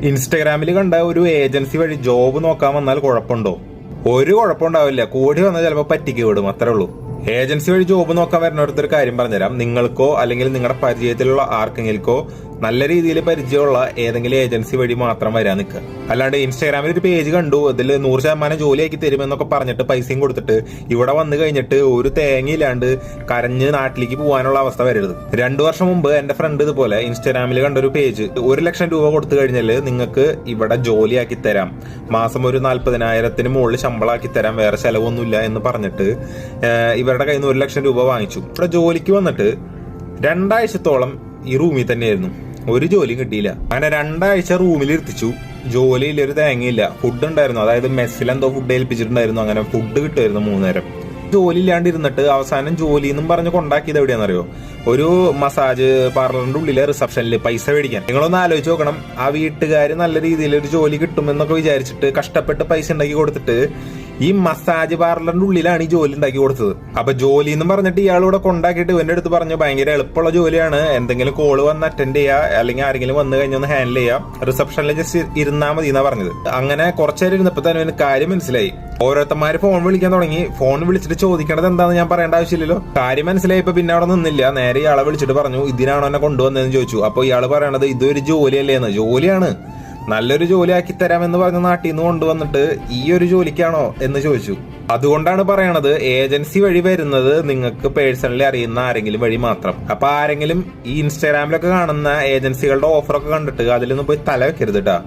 ഇൻസ്റ്റഗ്രാമിൽ കണ്ട ഒരു ഏജൻസി വഴി ജോബ് നോക്കാൻ വന്നാൽ കുഴപ്പമുണ്ടോ? ഒരു കുഴപ്പമുണ്ടാവില്ല. കൂടി വന്നാൽ ചിലപ്പോൾ പറ്റിക്ക് വിടും, അത്രേ ഉള്ളൂ. ഏജൻസി വഴി ജോബ് നോക്കാൻ വരുന്നവരടുത്തൊരു കാര്യം പറഞ്ഞുതരാം. നിങ്ങൾക്കോ അല്ലെങ്കിൽ നിങ്ങളുടെ പരിചയത്തിലുള്ള ആർക്കെങ്കിൽക്കോ നല്ല രീതിയിൽ പരിചയമുള്ള ഏതെങ്കിലും ഏജൻസി വഴി മാത്രം വരാൻ നിൽക്കുക. അല്ലാണ്ട് ഇൻസ്റ്റാഗ്രാമിൽ ഒരു പേജ് കണ്ടു, അതിൽ 100% ജോലിയാക്കി തരുമെന്നൊക്കെ പറഞ്ഞിട്ട് പൈസയും കൊടുത്തിട്ട് ഇവിടെ വന്നു കഴിഞ്ഞിട്ട് ഒരു തേങ്ങയില്ലാണ്ട് കരഞ്ഞ് നാട്ടിലേക്ക് പോകാനുള്ള അവസ്ഥ വരരുത്. 2 വർഷം മുമ്പ് എന്റെ ഫ്രണ്ട് ഇതുപോലെ ഇൻസ്റ്റാഗ്രാമിൽ കണ്ടൊരു പേജ്, 1 ലക്ഷം രൂപ കൊടുത്തു കഴിഞ്ഞാൽ നിങ്ങൾക്ക് ഇവിടെ ജോലിയാക്കി തരാം, മാസം ഒരു 40,000 മുകളിൽ ശമ്പളമാക്കി തരാം, വേറെ ചെലവൊന്നുമില്ല എന്ന് പറഞ്ഞിട്ട് ഇവരുടെ കയ്യിൽ നിന്ന് 1 ലക്ഷം രൂപ വാങ്ങിച്ചു. ഇവിടെ ജോലിക്ക് വന്നിട്ട് 2 ആഴ്ചത്തോളം ഈ റൂമിൽ തന്നെയായിരുന്നു. ഒരു ജോലിയും കിട്ടിയില്ല. അങ്ങനെ 2 ആഴ്ച റൂമിൽ ഇരുത്തിച്ചു. ജോലിയിൽ ഒരു തേങ്ങയില്ല. ഫുഡ് ഉണ്ടായിരുന്നു, അതായത് മെസ്സിൽ എന്തോ ഫുഡ് ഏൽപ്പിച്ചിട്ടുണ്ടായിരുന്നു. അങ്ങനെ ഫുഡ് കിട്ടുമായിരുന്നു 3 നേരം. ജോലി ഇല്ലാണ്ടിരുന്നിട്ട് അവസാനം ജോലി എന്നും പറഞ്ഞ് കൊണ്ടാക്കിയത് എവിടെയാണെന്നറിയോ? ഒരു മസാജ് പാർലറിന്റെ ഉള്ളിലെ റിസപ്ഷനിൽ പൈസ മേടിക്കാൻ. നിങ്ങളൊന്ന് ആലോചിച്ച് നോക്കണം. ആ വീട്ടുകാർ നല്ല രീതിയിൽ ഒരു ജോലി കിട്ടുമെന്നൊക്കെ വിചാരിച്ചിട്ട് കഷ്ടപ്പെട്ട് പൈസ ഉണ്ടാക്കി കൊടുത്തിട്ട് ഈ മസാജ് പാർലറിന്റെ ഉള്ളിലാണ് ഈ ജോലി ഉണ്ടാക്കി കൊടുത്തത്. അപ്പൊ ജോലി എന്ന് പറഞ്ഞിട്ട് ഇയാളിവിടെ കൊണ്ടാക്കിയിട്ട് ഇവന്റെ അടുത്ത് പറഞ്ഞു ഭയങ്കര എളുപ്പമുള്ള ജോലിയാണ്, എന്തെങ്കിലും കോള് വന്ന് അറ്റൻഡ് ചെയ്യുക, അല്ലെങ്കിൽ ആരെങ്കിലും വന്നു കഴിഞ്ഞാൽ ഒന്ന് ഹാൻഡിൽ ചെയ്യാം, റിസപ്ഷനിൽ ജസ്റ്റ് ഇരുന്നാ മതി എന്നാ പറഞ്ഞത്. അങ്ങനെ കുറച്ചേരം ഇരുന്നപ്പോ തന്നെ അവന് കാര്യം മനസ്സിലായി. ഓരോരുത്തന്മാര് ഫോൺ വിളിക്കാൻ തുടങ്ങി. ഫോൺ വിളിച്ചിട്ട് ചോദിക്കേണ്ടത് എന്താണെന്ന് ഞാൻ പറയേണ്ട ആവശ്യമില്ലല്ലോ. കാര്യം മനസ്സിലായപ്പോ പിന്നെ അവിടെ നിന്നില്ല. നേരെ ഇയാളെ വിളിച്ചിട്ട് പറഞ്ഞു ഇതിനാണോ എന്നെ കൊണ്ടുവന്നതെന്ന് ചോദിച്ചു. അപ്പൊ ഇയാള് പറയണത് ഇതൊരു ജോലിയല്ലേന്ന്. ജോലിയാണ്, നല്ലൊരു ജോലി ആക്കി തരാമെന്ന് പറഞ്ഞ നാട്ടിൽ നിന്ന് കൊണ്ടുവന്നിട്ട് ഈ ഒരു ജോലിക്കാണോ എന്ന് ചോദിച്ചു. അതുകൊണ്ടാണ് പറയണത് ഏജൻസി വഴി വരുന്നത് നിങ്ങൾക്ക് പേഴ്സണലി അറിയുന്ന ആരെങ്കിലും വഴി മാത്രം. അപ്പൊ ആരെങ്കിലും ഈ ഇൻസ്റ്റാഗ്രാമിലൊക്കെ കാണുന്ന ഏജൻസികളുടെ ഓഫറൊക്കെ കണ്ടിട്ട് അതിലൊന്നും പോയി തല വെക്കരുത് കേട്ടാ.